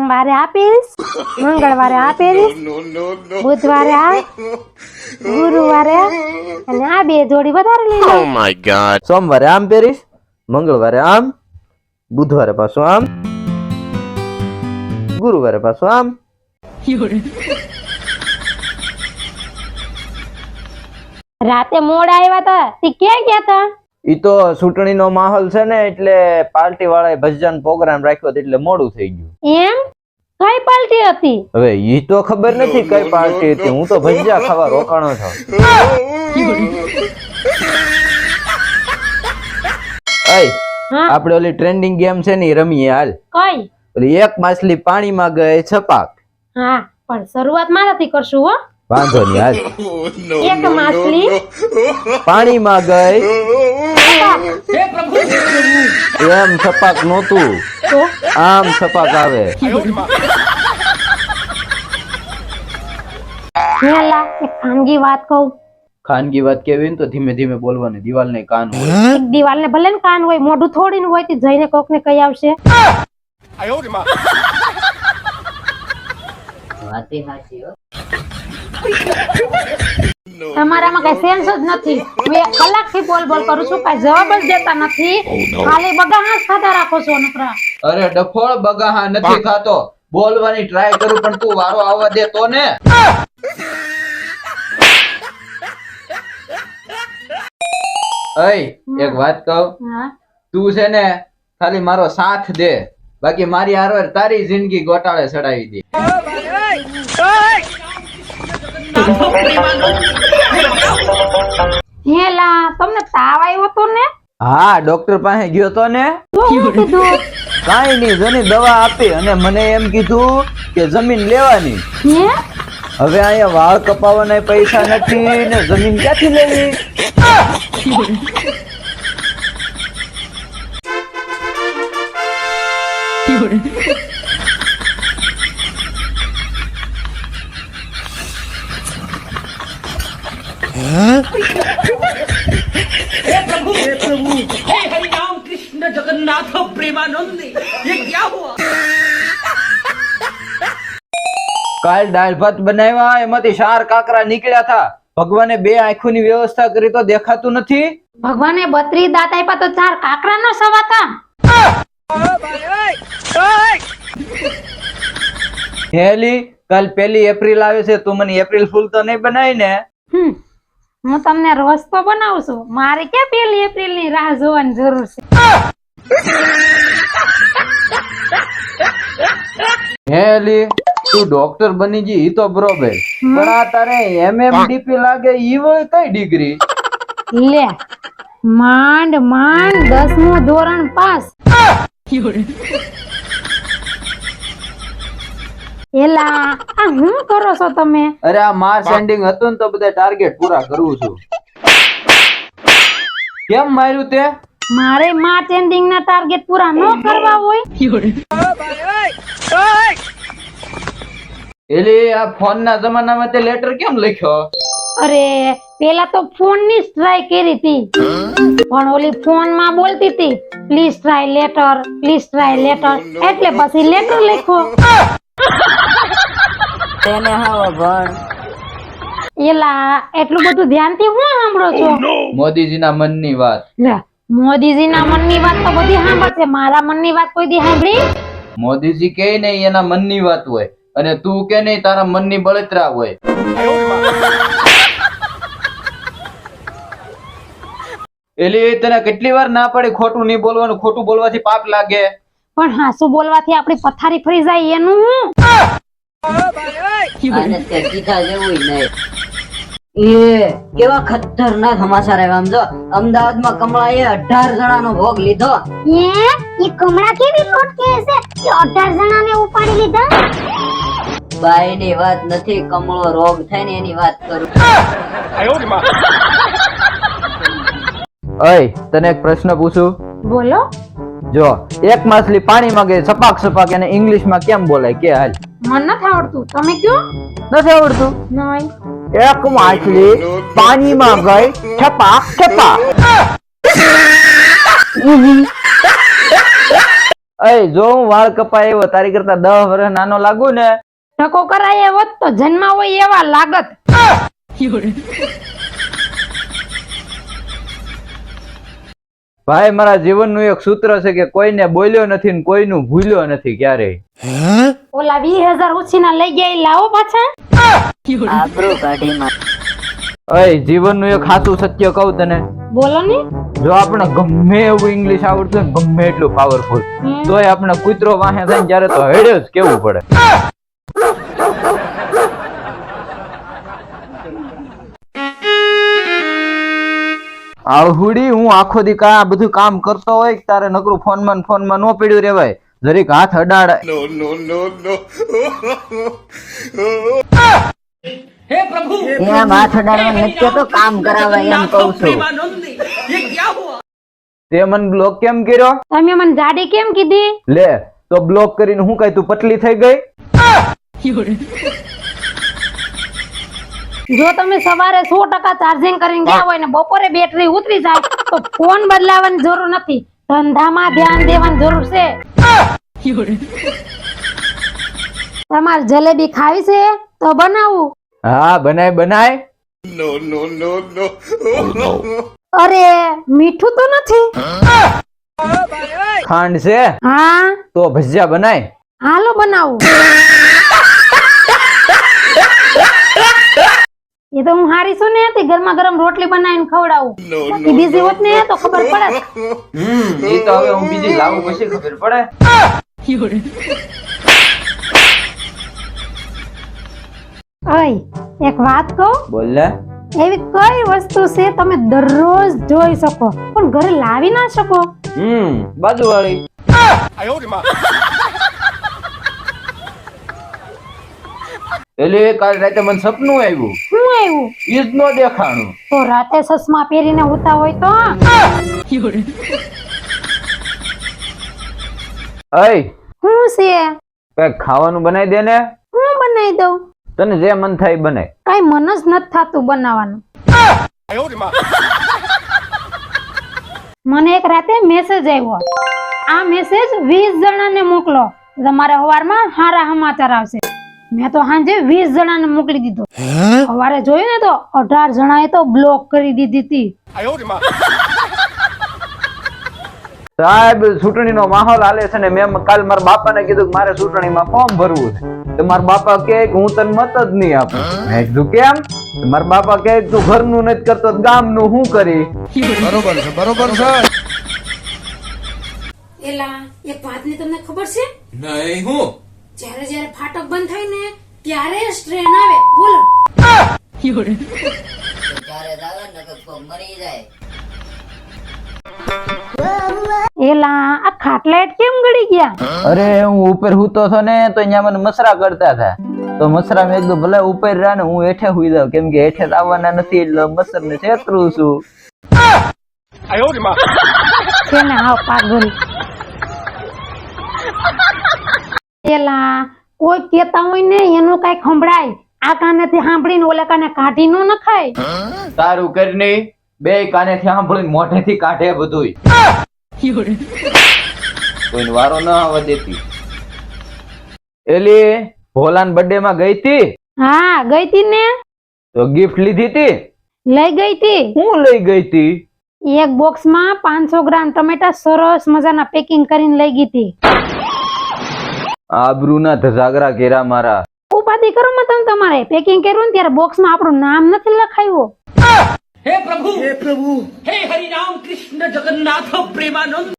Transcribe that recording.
સોમવારે આ પહેરીશ, મંગળવારે આ પહેરીશ, બુધવારે આ, ગુરુવારે આ, અને આ બે જોડી વધારે લઈ લઉં. Oh my god. સોમવારે આમ પહેરીશ, મંગળવારે આમ, બુધવારે પાછું આમ, ગુરુવારે પાછું આમ. રાતે મોડા આવ્યા હતા તે ક્યાં ગયા હતા? ઈ તો ચૂંટણીનો માહોલ છે ને એટલે પાર્ટી વાળાએ ભજન પ્રોગ્રામ રાખ્યો હતો એટલે મોડું થઈ ગયું. એમ? કઈ પાર્ટી હતી? હવે ઈ તો ખબર નથી કઈ પાર્ટી હતી, હું તો ભજીયા ખાવા રોકાણો છું. અય હા આપણે ઓલી ટ્રેન્ડિંગ ગેમ છે ને ઈ રમીએ હાલ. કઈ? ઓલી એક માછલી પાણીમાં ગઈ છપાક. હા પણ શરૂઆત મારાથી કરશું હો. વાંધો નહીં હાલ. એક માછલી પાણીમાં ગઈ એમ છપાક નહોતું, તો આમ છપાક આવે. હેલા એક ખાનગી વાત કહું. ખાનગી વાત કેવી ને તો ધીમે ધીમે બોલવાની, દિવાલ ને કાન હોય. એક દિવાલને ભલે ને કાન હોય, મોઢું થોડી ને હોય તે જઈને કોક ને કઈ આવશે. તમારામાં કઈ સેન્સ જ નથી. હું એક કલાકથી બોલ કરું છું, કઈ જવાબ જ દેતા નથી. ખાલી બગાહાસ ખાતા રાખો છો નકરા. અરે ડફોળ બગાહા નથી ખાતો, બોલવાની ટ્રાય કરું પણ તું વારો આવવા દે તો ને. અય એક વાત કહું, હા તું છે ને ખાલી મારો સાથ દે, બાકી મારી હારવાર તારી જિંદગી ગોટાળે ચડાવી દે. હેલા તમને તાવ આવ્યો તો ને? હા ડોક્ટર પાસે ગયો તો ને, તો હું કીધું? કાઈ નહીં, જની દવા આપી અને મને એમ કીધું કે જમીન લેવાની. હે? હવે અહીંયા વાળ કપાવવાના પૈસા નથી ને જમીન ક્યાંથી લેવી? કાલ દાળ ભાત બનાવ્યા, એમાંથી 4 કાકરા નીકળ્યા હતા. ભગવાને 2 આંખોની વ્યવસ્થા કરી તો દેખાતું નથી. ભગવાને 32 દાંત આપ્યા તો 4 કાકરા નો સવાતા. હેલી કાલ 1 એપ્રિલ આવે છે, તું મને એપ્રિલ ફૂલ તો નહીં બનાવી ને? હું તમને રોજ તો બનાવું છું, મારે ક્યાં 1 એપ્રિલ ની રાહ જોવાની જરૂર છે? હેલી તું ડોક્ટર બની ગઈ ઈ તો બરોબર, પણ આ તારે MMDP લાગે ઈ વળી કઈ ડિગ્રી? લે માંડ 10મું ધોરણ પાસ. એલા આ હું કરો છો તમે? અરે આ માર્ચ એન્ડિંગ હતું ને તો બધા ટાર્ગેટ પૂરા કરું છું. કેમ માર્યું તે? મારે માર્ચ એન્ડિંગ ના ટાર્ગેટ પૂરા ન કરવા હોય? એલી આ ફોન ના જમાનામાં તે લેટર કેમ લખ્યો? અરે પેલા તો ફોન ની ટ્રાય કરી હતી, પણ ઓલી ફોન માં બોલતી હતી please try letter, please try letter, એટલે પછી લેટર લખ્યો. તેને હાવ ભણ. એલા એટલું બધું ધ્યાનથી હું સાંભળો છો? મોદીજી ના મનની વાત. લે મોદીજી ના મનની વાત તો બધી સાંભળશે, મારા મનની વાત કોઈ દી સાંભળી? મોદીજી કે નહીં એના મનની વાત હોય, અને તું કે નહીં તારા મનની બળતરા હોય. એલી તને કેટલી વાર ના પડી ખોટું નહીં બોલવાનું, ખોટું બોલવાથી પાપ લાગે. પણ હાસુ બોલવાથી આપણી પથારી ફરી જાય એનું હું? આને તે કીધા જેવું નહીં. એ કેવા ખતરનાક સમાચાર આવ્યા. આમ જો અમદાવાદમાં કમળાએ 18 જણાનો ભોગ લીધો. એ કમળા કેવી લોટ કે છે કે 18 જણાને ઉપાડી લીધા? બાઈની વાત નથી, કમળો રોગ થાય ને એની વાત કરું. અય તને એક પ્રશ્ન પૂછું? બોલો. જો એક માછલી પાણીમાં ગઈ છપાક છપાક, એને ઇંગ્લિશમાં કેમ બોલાય કે હાલ? મને નથી આવડતું, તમે કયો. નથી આવડતું? નહીં. એક માછલી પાણીમાં ગઈ છપાક છપાક. અય જો હું વાળ કપાય એવો તારી કરતા 10 વર્ષ નાનો લાગુ ને ટકો કરાય હોત તો જન્મ હોય એવા લાગત. ભાઈ મારા જીવનનું એક સૂત્ર છે કે કોઈને બોલ્યો નથી ને કોઈનું ભૂલ્યો નથી ક્યારેય. ઓલા 20,000 ઉછીના લઈ ગયા ઈ લાવો પાછા. આબરૂ કાઢી માં અય જીવનનું એક સાચું સત્ય કહું તને, બોલો ને. જો આપણે ગમે એવું ઇંગ્લિશ આવડતું હોય ને ગમે એટલું પાવરફુલ તોય આપણે કૂતરો વાહે થાય ને ત્યારે તો હેડે જ કેવું પડે. આહુડી હું આખો દી આ બધું કામ કરતો હોય તારે નકરું ફોનમાં નો પડ્યું રેવાય, જરીક હાથ અડાડ. એમ હાથ અડાડવા નથી તો કામ કરાવે એમ કહું છું. તે મને બ્લોક કેમ કર્યો? તમે મને જાડી કેમ કીધી? લે તો બ્લોક કરીને હું કઈ તું પતલી થઈ ગઈ? જો તમે સવારે 100% ચાર્જિંગ કરીને ગયા હોય ને બપોરે બેટરી ઉતરી જાય તો ફોન બદલાવવાની જરૂર નથી, ધંધામાં ધ્યાન દેવાની જરૂર છે. તમારે જલેબી ખાવી છે તો બનાવું. હા બનાય બનાય. અરે મીઠું તો નથી. ખાંડ છે? હા તો ભજીયા બનાય. હાલો બનાવું. એ તો હું હારી છું ને તે ગરમા ગરમ રોટલી બનાવીને ખવડાવું. બાકી બીજી હોત ને તો ખબર પડે. ઈ તો હવે હું બીજી લાવું પછી ખબર પડે. ઓય એક વાત કહું, બોલ લે. એવી કઈ વસ્તુ છે તમે દરરોજ જોઈ શકો પણ ઘરે લાવી ના શકો? બાજુવાળી. એટલે કાલ રાતે મને સપનું આવ્યું. શું આવ્યું? ઈ જ નો દેખાણું. તો રાતે ચશ્મા પહેરીને ઉતા હોય તો? અય શું છે? કઈક ખાવાનું બનાવી દે ને. હું બનાવી દઉં? તને જે મન થાય બનાય. કઈ મન જ નથી થતું બનાવવાનું. મને એક રાતે મેસેજ આવ્યો, આ મેસેજ 20 જણાને મોકલો, તમારે સવારમાં સારા સમાચાર આવશે. મેં તો સાંજે 20 જણાને મોકલી દીધો. સવારે જોયું ને તો 18 જણાએ તો બ્લોક કરી દીધી હતી. સાહેબ ચૂંટણીનો માહોલ હાલે છે ને મેં કાલ મારા બાપાને કીધું કે મારે ચૂંટણીમાં ફોર્મ ભરવું છે. તો મારા બાપા કહે કે હું તને મત જ નહીં આપું. મેં કીધું કેમ? મારા બાપા કહે તું ઘરનું નથી કરતો ગામનું હું કરી. બરોબર છે બરોબર છે. એલા એક વાતની તમને ખબર છે? નહીં હું જ્યારે જ્યારે ફાટક બંધ થાય ને ત્યારે જ ટ્રેન આવે. બોલો. ત્યારે આવે ને તો કોક મરી જાય. એલા આ ખાટલાટ કેમ ગળી ગયા? અરે હું ઉપર હુતો હતો ને તો અહીંયા મને મસરા કરતા હતા તો મસરા મેં કીધું ભલે ઉપર રહ્યા ને હું હેઠે હુઈ જાઉં કેમ કે હેઠે આવવાના નથી એટલે મસર ને છેતરું છું. છે ને હાવ પાગલ. એલા કોઈ કેતા હોય ને એનું કઈ સંભળાય, આ કાનેથી સાંભળીને ઓલા કાને કાઢી નો નખાય. તારું કરીને બે કાનેથી સાંભળીને મોઢેથી કાઢે બધું. કોઈને વારો ન આવવા દેતી. એલી ભોલાન બર્થડે માં ગઈ તી? હા ગઈ તી ને. તો ગિફ્ટ લીધી તી? લઈ ગઈ તી. હું લઈ ગઈ તી? એક બોક્સ માં 500 ગ્રામ ટમેટા સરસ મજાના પેકિંગ કરીને લઈ ગઈ તી. આબરૂના ધજાગરા કેરા મારા. ઉપાધિ કરો માં તમે તમારે પેકિંગ કર્યું ને ત્યારે બોક્સ માં આપણું નામ નથી લખાયું. हे प्रभु हे हरि राम कृष्ण जगन्नाथ प्रेमानंद